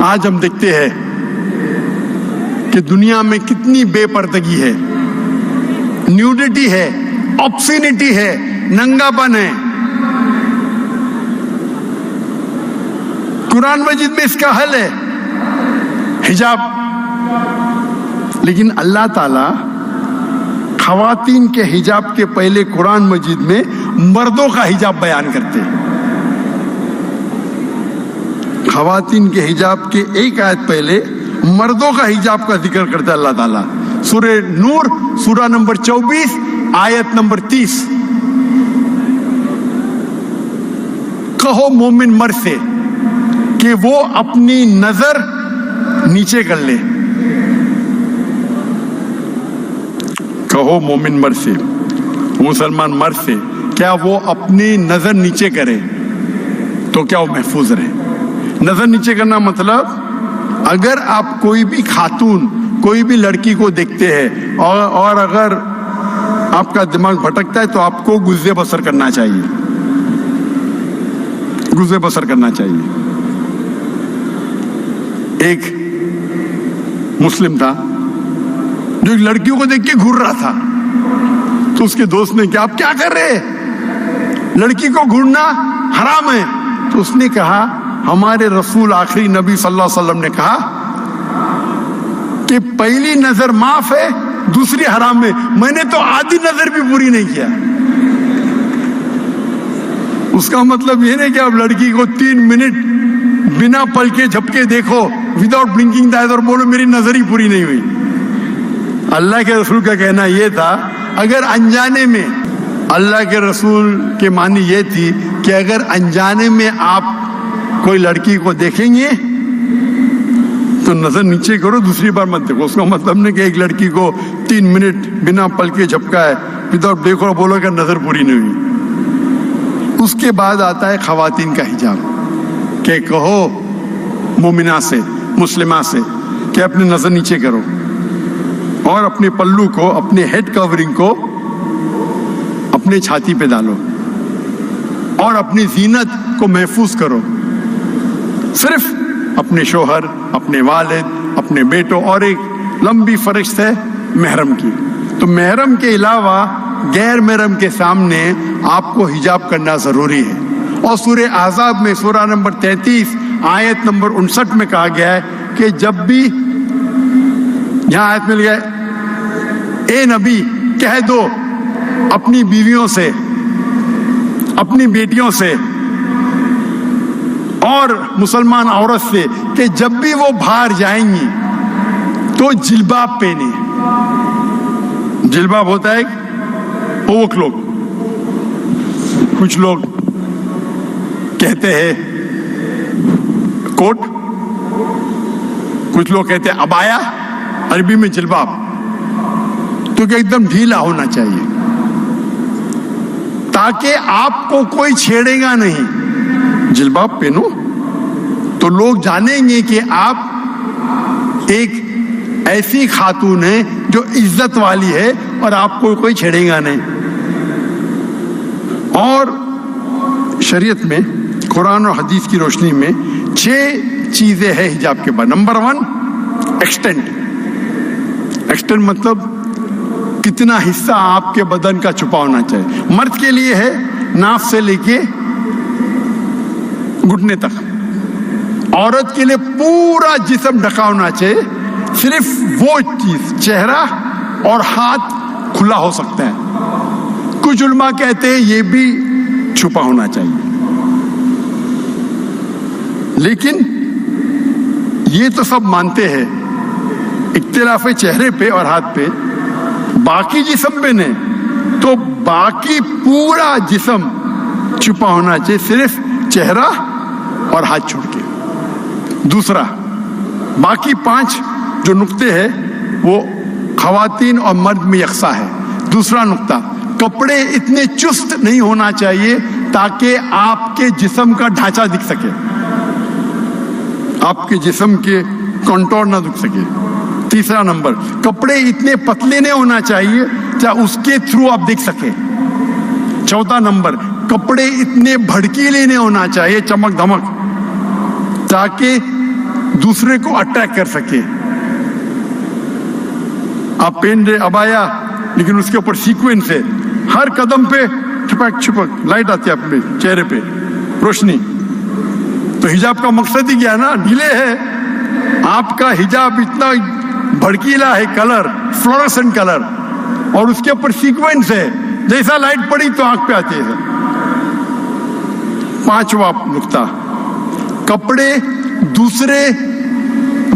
آج ہم دیکھتے ہیں کہ دنیا میں کتنی بے پردگی ہے، نیوڈیٹی ہے، آبسینٹی ہے، ننگا پن ہے۔ قرآن مجید میں اس کا حل ہے، حجاب۔ لیکن اللہ تعالیٰ خواتین کے حجاب کے پہلے قرآن مجید میں مردوں کا حجاب بیان کرتے ہیں۔ خواتین کے حجاب کے ایک آیت پہلے مردوں کا حجاب کا ذکر کرتا ہے اللہ تعالیٰ۔ سورہ نور سورہ نمبر 24 آیت نمبر 30۔ کہو مومن مرد سے کہ وہ اپنی نظر نیچے کر لے۔ کہو مومن مرد سے، مسلمان مرد سے، کیا وہ اپنی نظر نیچے کرے تو کیا وہ محفوظ رہے۔ نظر نیچے کرنا مطلب اگر آپ کوئی بھی خاتون، کوئی بھی لڑکی کو دیکھتے ہیں اور اگر آپ کا دماغ بھٹکتا ہے تو آپ کو گزر بسر کرنا چاہیے، گزر بسر کرنا چاہیے۔ ایک مسلم تھا جو ایک لڑکیوں کو دیکھ کے گھور رہا تھا، تو اس کے دوست نے کہا آپ کیا کر رہے ہیں، لڑکی کو گھورنا حرام ہے۔ تو اس نے کہا ہمارے رسول آخری نبی صلی اللہ علیہ وسلم نے کہا کہ پہلی نظر معاف ہے، دوسری حرام ہے، میں نے تو آدھی نظر بھی پوری نہیں کیا۔ اس کا مطلب یہ نہیں کہ آپ لڑکی کو 3 منٹ بنا پل کے جھپکے دیکھو وداؤٹ بلنکنگ دا آئز اور بولو میری نظر ہی پوری نہیں ہوئی۔ اللہ کے رسول کا کہنا یہ تھا اگر انجانے میں، اللہ کے رسول کے معنی یہ تھی کہ اگر انجانے میں آپ کوئی لڑکی کو دیکھیں گے تو نظر نیچے کرو، دوسری بار مت دیکھو۔ اس کا مطلب نہیں کہ ایک لڑکی کو 3 منٹ بنا پل کے جھپکا ہے وداؤٹ دیکھو اور بولو کہ نظر پوری نہیں ہوئی۔ اس کے بعد آتا ہے خواتین کا حجاب، کہ کہو مومنہ سے، مسلمہ سے کہ اپنی نظر نیچے کرو اور اپنے پلو کو، اپنے ہیڈ کورنگ کو اپنے چھاتی پہ ڈالو اور اپنی زینت کو محفوظ کرو، صرف اپنے شوہر، اپنے والد، اپنے بیٹوں اور ایک لمبی فہرست ہے محرم کی۔ تو محرم کے علاوہ غیر محرم کے سامنے آپ کو حجاب کرنا ضروری ہے۔ اور سورہ احزاب میں سورہ نمبر 33 آیت نمبر 59 میں کہا گیا ہے کہ جب بھی، یہاں آیت مل گئے، اے نبی کہہ دو اپنی بیویوں سے، اپنی بیٹیوں سے اور مسلمان عورت سے کہ جب بھی وہ باہر جائیں گی تو جلباب پہنے۔ جلباب ہوتا ہے اوک لوگ، کچھ لوگ کہتے ہیں کوٹ، کچھ لوگ کہتے ہیں عبایا، عربی میں جلباب، تو کہ ایک دم ڈھیلا ہونا چاہیے تاکہ آپ کو کوئی چھیڑے گا نہیں۔ جلباب پہنو تو لوگ جانیں گے کہ آپ ایک ایسی خاتون ہیں جو عزت والی ہے اور آپ کو کوئی چھیڑے گا نہیں۔ اور شریعت میں، قرآن اور حدیث کی روشنی میں 6 چیزیں ہیں حجاب کے بعد۔ Number 1 extent. ایکسٹینٹ مطلب کتنا حصہ آپ کے بدن کا چھپا ہونا چاہیے۔ مرد کے لیے ہے ناف سے لے کے گھٹنے تک، عورت کے لیے پورا جسم ڈھکا ہونا چاہیے، صرف وہ چیز چہرہ اور ہاتھ کھلا ہو سکتا ہے۔ کچھ علماء کہتے ہیں یہ بھی چھپا ہونا چاہیے، لیکن یہ تو سب مانتے ہیں، اختلاف ہے چہرے پہ اور ہاتھ پہ، باقی جسم پہ نہیں۔ تو باقی پورا جسم چھپا ہونا چاہیے، صرف چہرہ اور ہاتھ چھوڑ کے۔ دوسرا، باقی 5 جو نقطے ہیں وہ خواتین اور مرد میں یکساں ہے۔ دوسرا نقطہ، کپڑے اتنے چست نہیں ہونا چاہیے تاکہ آپ کے جسم کا ڈھانچہ دکھ سکے، آپ کے جسم کے کنٹور نہ دکھ سکے۔ تیسرا نمبر، کپڑے اتنے پتلے نہیں ہونا چاہیے چاہے اس کے تھرو آپ دیکھ سکے۔ چوتھا نمبر، کپڑے اتنے بھڑکیلے نہیں ہونا چاہیے، چمک دھمک، تاکہ दूसरे को अट्रैक्ट कर सके। आप पहन रहे अबाया, लेकिन उसके ऊपर सीक्वेंस है, हर कदम पे छिपक छिपक लाइट आती है अपने चेहरे पे, रोशनी। तो हिजाब का मकसद ही क्या है ना, डिले है। आपका हिजाब इतना भड़कीला है, कलर फ्लोरोसेंट कलर, और उसके ऊपर सीक्वेंस है, जैसा लाइट पड़ी तो आंख पे आती है। पांचवा नुक्ता, कपड़े दूसरे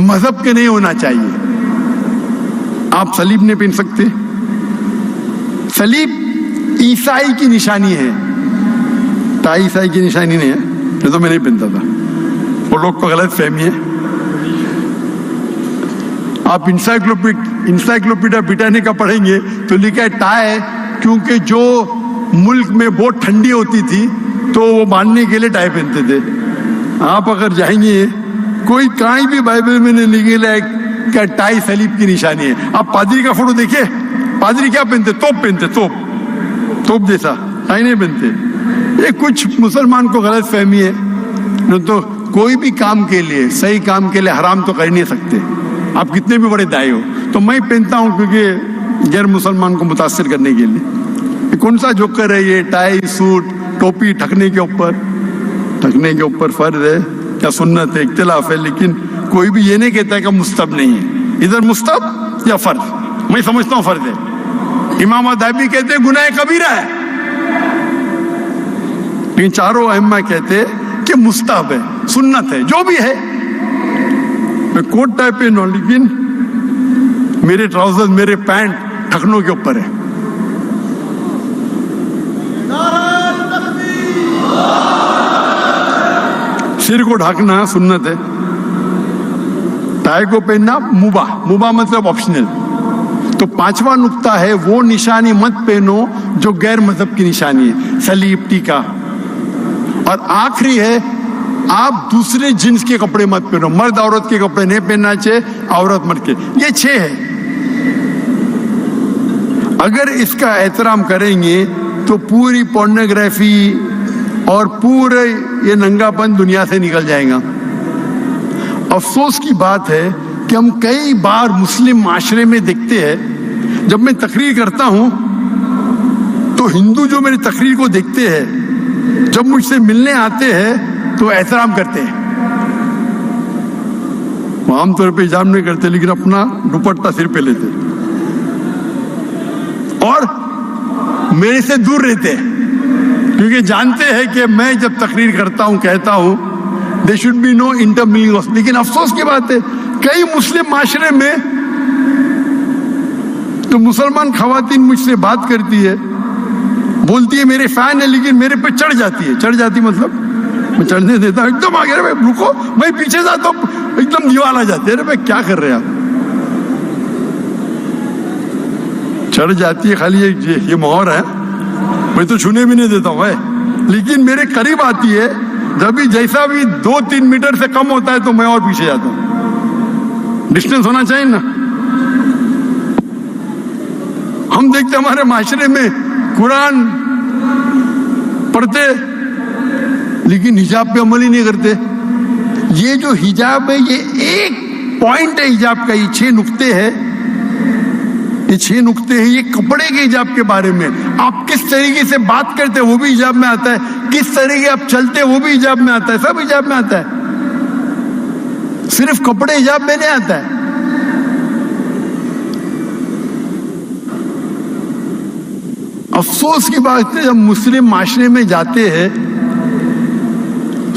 मजहब के नहीं होना चाहिए। आप सलीब नहीं पहन सकते। सलीब ईसाई की निशानी है, टाई ईसाई की निशानी नहीं है, ये तो मैं नहीं पहनता था, वो लोग को गलत फहमी है। आप इंसाइक्लोपीडिया ब्रिटानिका पढ़ेंगे तो लिखा है टाई, क्योंकि जो मुल्क में बहुत ठंडी होती थी तो वो बांधने के लिए टाई पहनते थे। आप अगर जाएंगे, कोई कहीं भी बाइबल में नहीं लिखेला है कि टाई सलीब की निशानी है। आप पादरी का फोटो देखिए, पादरी क्या पहनते? तोप पहनते, तोप जैसा, टाई नहीं पहनते। ये कुछ मुसलमान को गलत फहमी है। न तो कोई भी काम के लिए, सही काम के लिए हराम तो कर नहीं सकते, आप कितने भी बड़े दाई हो। तो मैं पहनता हूँ क्योंकि गैर मुसलमान को मुतासिर करने के लिए। कौन सा जोकर है ये? टाई, सूट, टोपी ढकने के ऊपर फर्ज है या सुन्नत है, इख्तिलाफ है, लेकिन कोई भी ये नहीं कहता है कि मुस्तहब नहीं है। इधर मुस्तहब या फर्ज, मैं समझता हूँ फर्ज है। इमाम अदाबी कहते हैं गुनाह कबीरा है, लेकिन चारों अइम्मा कहते हैं कि मुस्तहब है, सुन्नत है, जो भी है। मैं कोट टाइप पे नो, लेकिन मेरे ट्राउजर, मेरे पैंट ढकनों के ऊपर है। सिर को ढकना सुन्नत है, टाई को पहनना मुबा मतलब ऑप्शनल। तो पांचवा नुक्ता है, वो निशानी मत पहनो जो गैर मजहब की निशानी है, सलीब, टीका। और आखिरी है, आप दूसरे जिन्स के कपड़े मत पहनो, मर्द औरत के कपड़े नहीं पहनना चाहिए, औरत मर्द के। ये 6 है। अगर इसका एहतराम करेंगे तो पूरी पोर्नोग्राफी और पूरे ये नंगापन दुनिया से निकल जाएगा। अफसोस की बात है कि हम कई बार मुस्लिम माशरे में देखते हैं, जब मैं तकरीर करता हूं तो हिंदू जो मेरी तकरीर को देखते हैं, जब मुझसे मिलने आते हैं तो एहतराम करते हैं। वो आमतौर पे हिजाब नहीं करते, लेकिन अपना दुपट्टा सिर पे लेते और मेरे से दूर रहते हैं, क्योंकि जानते हैं कि मैं जब तकरीर करता हूं, कहता हूं, they should be no intermingling. लेकिन अफसोस की बात है, कई मुस्लिम माशरे में तो मुसलमान खवातीन मुझसे बात करती है, बोलती है मेरे फैन है, लेकिन मेरे पे चढ़ जाती मतलब मैं चढ़ने देता हूं, एकदम आगे, अरे भाई रुको, मैं पीछे जाता हूं, एकदम दीवार आ जाती है, अरे भाई क्या कर रहे हैं आप? चढ़ जाती है, खाली ये मोहर है, मैं तो छूने भी नहीं देता हूं है। लेकिन मेरे करीब आती है, जब भी जैसा भी 2-3 मीटर से कम होता है तो मैं और पीछे जाता हूं। डिस्टेंस होना चाहिए ना। हम देखते हमारे माशरे में कुरान पढ़ते, लेकिन हिजाब पे अमल ही नहीं करते। ये जो हिजाब है, ये एक पॉइंट है हिजाब का, ये 6 नुक्ते हैं, ये 6 नुक्ते हैं, ये कपड़े के हिजाब के बारे में। आप किस तरीके से बात करते हैं वो भी हिजाब में आता है, किस तरीके आप चलते हैं वो भी हिजाब में आता है, सब हिजाब में आता है। सिर्फ कपड़े हिजाब में नहीं आता है। अफसोस की बात है, जब मुस्लिम माशरे में जाते हैं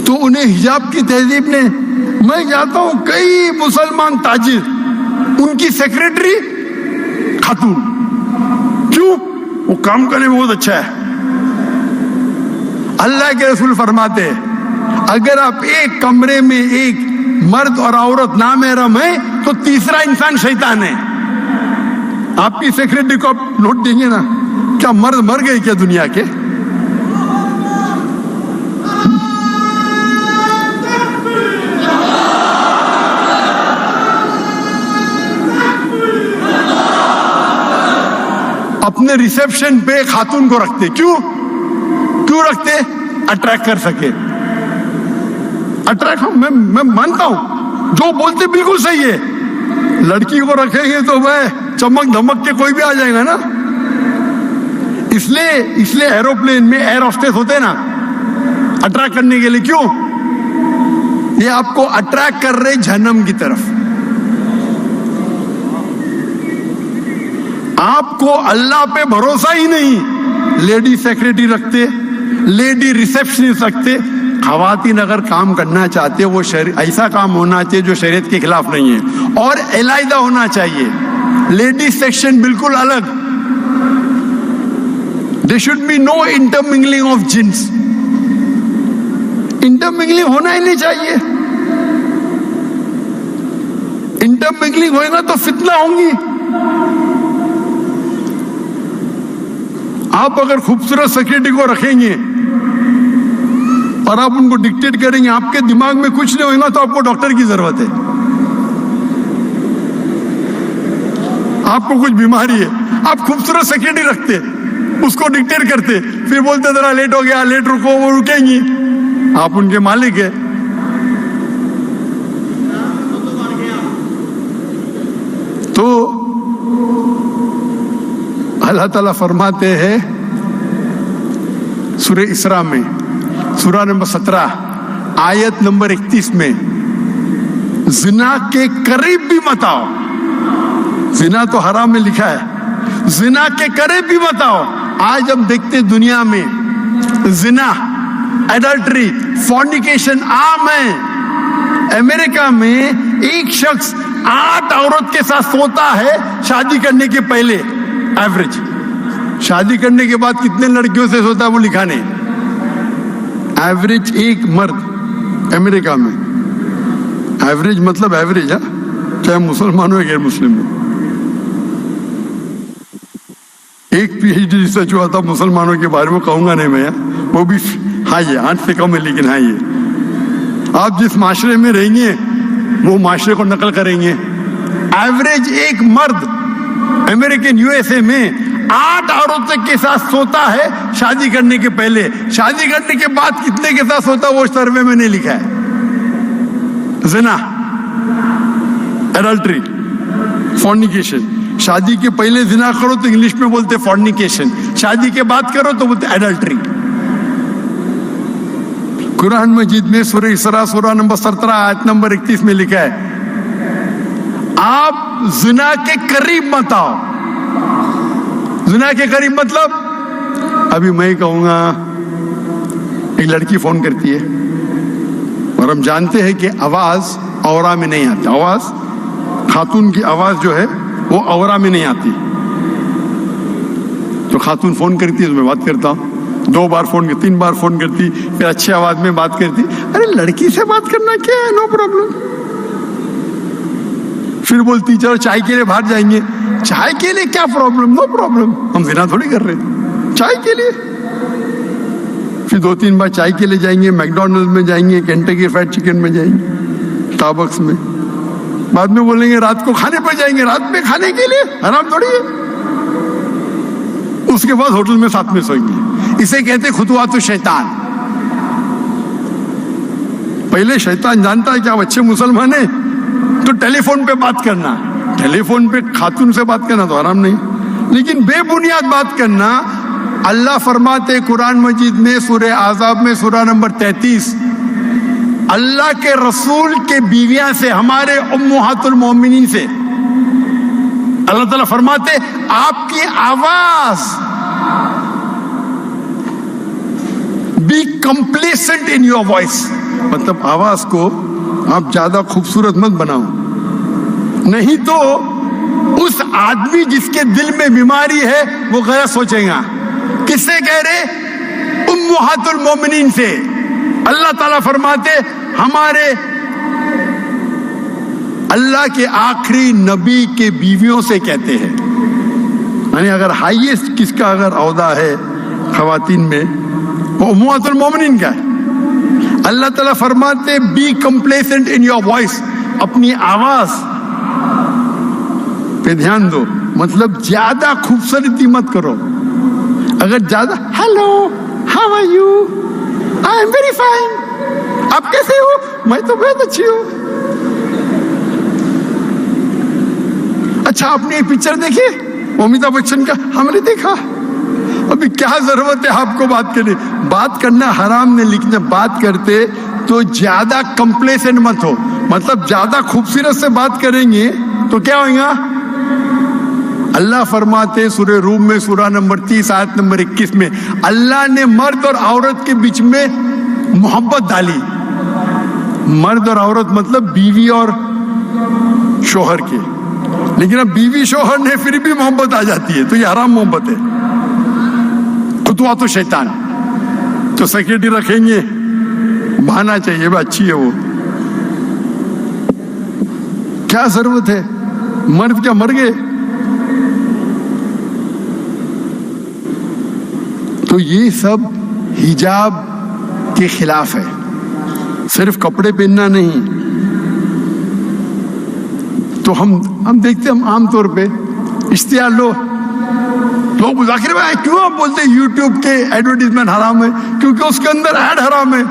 तो उन्हें हिजाब की तहजीब ने, मैं जाता हूं कई मुसलमान ताजिर, उनकी सेक्रेटरी खातून, क्यों? वो काम करने में बहुत अच्छा है। अल्लाह के रसूल फरमाते हैं, अगर आप एक कमरे में एक मर्द और औरत नामहरम है तो तीसरा इंसान शैतान है। आपकी सेक्रेटरी को आप नोट देंगे ना, क्या मर्द मर गए क्या दुनिया के? अपने रिसेप्शन पे खातून को रखते, क्यों रखते? अट्रैक्ट कर सके। अट्रैक्ट, मैं मानता हूं, जो बोलते बिल्कुल सही है, लड़की को रखेंगे तो भाई चमक धमक के कोई भी आ जाएगा ना। इसलिए एरोप्लेन में एयर होस्टेस होते हैं ना, अट्रैक्ट करने के लिए। क्यों? ये आपको अट्रैक्ट कर रहे जहन्नम की तरफ। आपको अल्लाह पे भरोसा ही नहीं, लेडी सेक्रेटरी रखते, लेडी रिसेप्शनिस्ट रखते। खवातीन अगर काम करना चाहते, वो ऐसा काम होना चाहिए जो शरीयत के खिलाफ नहीं है, और अलहदा होना चाहिए। लेडी सेक्शन बिल्कुल अलग। There should be no intermingling of jinns. Intermingling होना ही नहीं चाहिए। इंटरमिंगलिंग होएगा तो फितना होंगी। आप अगर खूबसूरत सेक्रेटरी को रखेंगे और आप उनको डिक्टेट करेंगे, आपके दिमाग में कुछ नहीं होगा, तो आपको डॉक्टर की जरूरत है। आपको कुछ बीमारी है, आप खूबसूरत सेक्रेटरी रखते, उसको डिक्टेट करते, फिर बोलते जरा लेट हो गया, लेट रुको, वो रुकेंगी। आप उनके मालिक है। तो अल्लाह ताला फरमाते हैं सूरह इसरा में, सूरह नंबर 17 आयत नंबर 31 में, जिना के करीब भी मत आओ। जिना तो हराम में लिखा है, जिना के करीब भी मत आओ। आज हम देखते दुनिया में जिना, एडल्ट्री, फॉर्निकेशन आम है। अमेरिका में एक शख्स 8 औरत के साथ सोता है शादी करने के पहले, एवरेज। शादी करने के बाद कितने लड़कियों से सोता है वो लिखा नहीं। एवरेज एक मर्द अमेरिका में, एवरेज मतलब एवरेज है, चाहे मुसलमान हो या गैर मुस्लिम हो। एक पीएचडी रिसर्च हुआ था मुसलमानों के बारे में, कहूंगा नहीं मैं, वो भी हाँ ये 8 से कम है, लेकिन हाँ ये आप जिस माशरे में रहेंगे वो माशरे को नकल करेंगे। एवरेज एक मर्द अमेरिकन यूएसए में 8 औरतों के साथ सोता है शादी करने के पहले। शादी करने के बाद कितने के साथ सोता वो सर्वे में नहीं लिखा है। ज़िना, एडल्ट्री, फॉर्निकेशन। शादी के पहले जिना करो तो इंग्लिश में बोलते फॉर्निकेशन, शादी के बाद करो तो बोलते एडल्ट्री। कुरान मजीद में सूरह इसरा सूरह नंबर 17 आयत नंबर 31 में लिखा है, आप जिना के करीब मत आओ। जिना के करीब मतलब, अभी मैं कहूंगा एक लड़की फोन करती है और हम जानते हैं कि आवाज औरा में नहीं आती। आवाज, खातून की आवाज जो है वो औरा में नहीं आती। तो खातून फोन करती है तो मैं बात करता हूँ, 2 बार फोन करती, 3 बार फोन करती, फिर अच्छी आवाज में बात करती। अरे लड़की से बात करना क्या है, नो प्रॉब्लम। फिर बोलती चलो चाय के लिए बाहर जाएंगे। चाय के लिए क्या प्रॉब्लम, नो प्रॉब्लम, हम जिना थोड़ी कर रहे हैं, चाय के लिए। फिर 2-3 बार चाय के लिए जाएंगे, मैकडॉनल्ड में जाएंगे, केंटकी फ्राइड चिकन में जाएंगे, स्टारबक्स में। बाद में बोलेंगे रात को खाने पर जाएंगे, रात में खाने के लिए, आराम थोड़ी है। उसके बाद होटल में साथ में सोएंगे। इसे कहते खुतवात शैतान। पहले शैतान जानता है कि आप अच्छे मुसलमान हैं तो टेलीफोन पे बात करना, टेलीफोन पे खातून से बात करना तो आराम नहीं, लेकिन बेबुनियाद बात करना। अल्लाह फरमाते कुरान मजीद में सूरह आज़ाब में सूरह नंबर 33, अल्लाह के रसूल के बीवियां से, हमारे उम्महातुल मोमिनीन से अल्लाह ताला फरमाते आपकी आवाज be complacent in your voice, मतलब आवाज को आप ज्यादा खूबसूरत मत बनाओ, नहीं तो उस आदमी जिसके दिल में बीमारी है वो गलत सोचेगा। किससे कह रहे? उम्महातुल मोमिनीन से। अल्लाह ताला फरमाते हमारे अल्लाह के आखिरी नबी के बीवियों से कहते हैं, यानी अगर हाईएस्ट किसका अगर औहदा है खवातीन में वो उम्महातुल मोमिनीन का है। अल्लाह ताला फरमाते be complacent in your voice, अपनी आवाज पे ध्यान दो, मतलब ज्यादा खूबसूरती मत करो। अगर ज्यादा hello how are you, I am very fine, आप कैसे हो, मैं तो बहुत अच्छी हूँ, اچھا آپ نے یہ پکچر دیکھی امیتابھ بچن کا؟ ہم نے دیکھا. ابھی کیا ضرورت ہے آپ کو بات کرنے؟ بات کرنا حرام نہیں، لیکن جب بات کرتے تو زیادہ کمپلیسنٹ مت ہو. مطلب زیادہ خوبصورت سے بات کریں گے تو کیا ہوئے گا؟ اللہ فرماتے سورہ روم میں سورہ نمبر 30 آیت نمبر 21 میں، اللہ نے مرد اور عورت کے بیچ میں محبت ڈالی. مرد اور عورت مطلب بیوی اور شوہر کے. لیکن اب بیوی شوہر نے پھر بھی محبت آ جاتی ہے تو یہ حرام محبت ہے. خطوات و شیطان تو سیکرٹری رکھیں گے، بہانا چاہیے بھائی اچھی ہے وہ. کیا ضرورت ہے؟ مرد کیا مر گئے؟ تو یہ سب حجاب کے خلاف ہے. صرف کپڑے پہننا نہیں. تو ہم دیکھتے ہم عام طور پہ اشتہار لوگ ذاکر بھائی کیوں آپ بولتے ہیں یوٹیوب کے ایڈورٹیزمنٹ حرام ہے؟ کیونکہ اس کے اندر ایڈ حرام ہے.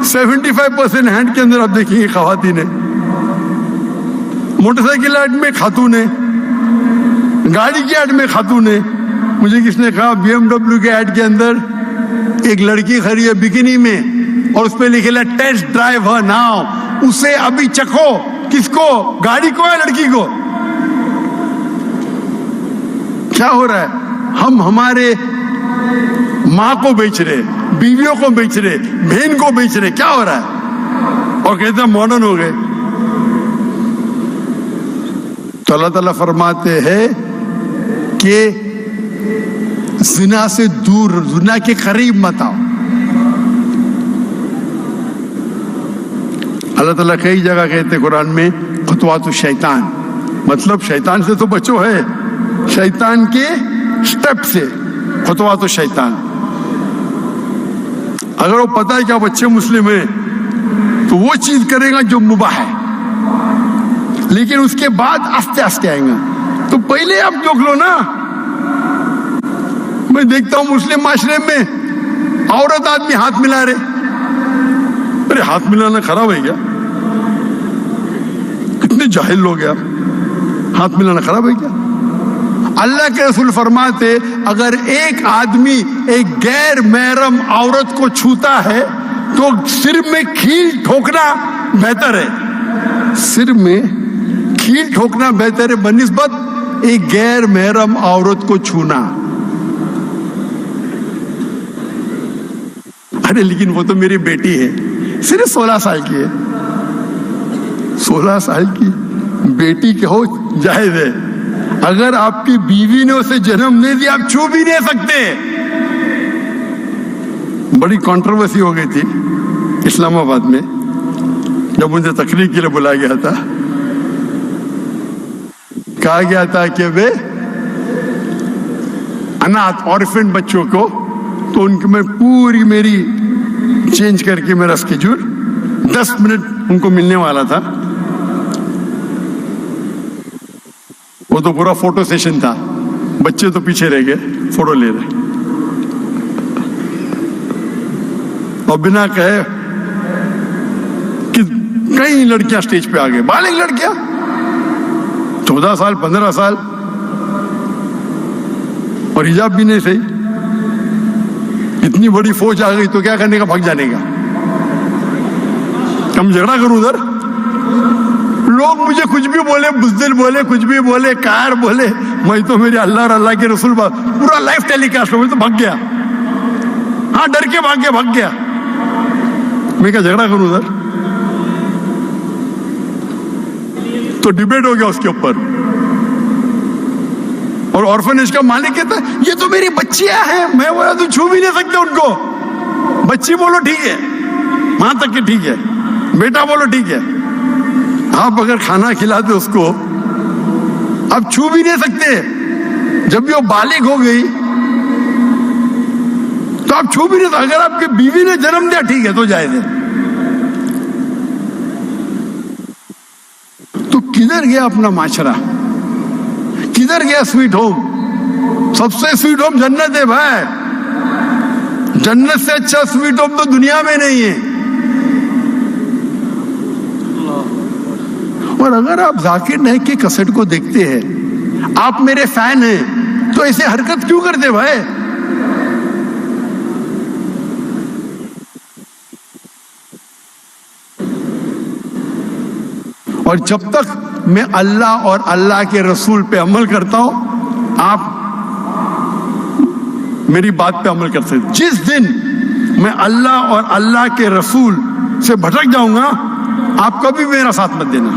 75% ہینڈ کے اندر آپ دیکھیں گے خواتین ہیں، موٹر سائیکل ایڈ میں خاتون ہیں، گاڑی کی ایڈ میں خاتون ہیں. مجھے کس نے کہا BMW کے ایڈ کے اندر ایک لڑکی کھڑی ہے بکینی میں اور اس پہ لکھا ہے ٹیسٹ ڈرائیو ہر ناؤ. اسے ابھی چکھو. کس کو؟ گاڑی کو یا لڑکی کو؟ کیا ہو رہا ہے؟ ہم ہمارے ماں کو بیچ رہے، بیویوں کو بیچ رہے، بہن کو بیچ رہے. کیا ہو رہا ہے؟ اور کہتے ہیں ماڈرن ہو گئے. تو اللہ تعالیٰ فرماتے ہیں کہ زنا سے دور، زنا کے قریب مت آؤ. اللہ تعالیٰ کئی جگہ کہتے قرآن میں خطوات الشیطان، مطلب شیطان سے تو بچو ہے، شیطان کے سٹیپ سے. خطوات الشیطان اگر وہ پتہ ہے کہ آپ اچھے مسلم ہیں تو وہ چیز کرے گا جو مباح ہے، لیکن اس کے بعد آستے آستے آئیں گا. تو پہلے آپ دیکھ لو نا. میں دیکھتا ہوں مسلم معاشرے میں عورت آدمی ہاتھ ملا رہے. ارے ہاتھ ملانا خراب ہے کیا؟ کتنے جاہل لوگ ہیں آپ. ہاتھ ملانا خراب ہے کیا؟ اللہ کے رسول فرماتے اگر ایک آدمی ایک غیر محرم عورت کو چھوتا ہے تو سر میں کھیل ٹھوکنا بہتر ہے. سر میں کھیل ٹھوکنا بہتر ہے بنسبت ایک غیر محرم عورت کو چھونا. ارے لیکن وہ تو میری بیٹی ہے، صرف 16 سال کی ہے. 16 سال کی بیٹی کے ہو جائز ہے. اگر آپ کی بیوی نے اسے جنم نہیں دیا آپ چھو بھی نہیں سکتے. بڑی کنٹروورسی ہو گئی تھی اسلام آباد میں جب مجھے تقریر کے لیے بلایا گیا تھا. کہا گیا تھا کہ وہ اناتھ اورفن بچوں کو، تو ان کی میں پوری میری چینج کر کے میرا اسکیڈول 10 منٹ ان کو ملنے والا تھا. وہ تو پورا فوٹو سیشن تھا، بچے تو پیچھے رہ گئے فوٹو لے رہے. اور بنا کہے کہ کئی لڑکیاں سٹیج پہ آ گئے، بالغ لڑکیاں 14 سال 15 سال اور حجاب بھی نہیں صحیح. اتنی بڑی فوج آ گئی تو کیا کرنے کا؟ بھگ جانے کا. ہم جھگڑا کروں ادھر. لوگ مجھے کچھ بھی بولے، بزدل بولے، کچھ بھی بولے، کار بولے، میں تو میرے اللہ اور اللہ کے رسول پورا لائف ٹیلی کاسٹ میں تو بھگ گیا. ہاں ڈر کے بھگ گیا. میں کیا جھگڑا کروں ادھر؟ تو ڈیبیٹ ہو گیا اس کے اوپر. اور آرفنیج کا مالک کہتا ہے یہ تو میری بچیاں ہیں. میں بولا تو چھو بھی نہیں سکتے ان کو. بچی بولو ٹھیک ہے، وہاں تک کہ ٹھیک ہے، بیٹا بولو ٹھیک ہے. آپ اگر کھانا کھلاتے اس کو آپ چھو بھی نہیں سکتے. جب بھی وہ بالغ ہو گئی تو آپ چھو بھی نہیں سکتے. اگر آپ کی بیوی نے جنم دیا ٹھیک ہے تو جائز ہے. تو کدھر گیا اپنا معاشرہ؟ کدھر گیا سویٹ ہوم؟ سب سے سویٹ ہوم جنت ہے بھائی. جنت سے اچھا سویٹ ہوم تو دنیا میں نہیں ہے. اور اگر آپ ذاکر نائک کی کیسٹ کو دیکھتے ہیں, آپ میرے فین ہیں, تو ایسے حرکت کیوں کرتے بھائی؟ اور جب تک میں اللہ اور اللہ کے رسول پہ عمل کرتا ہوں, آپ میری بات پہ عمل کر سکتے. جس دن میں اللہ اور اللہ کے رسول سے بھٹک جاؤں گا, آپ کبھی میرا ساتھ مت دینا.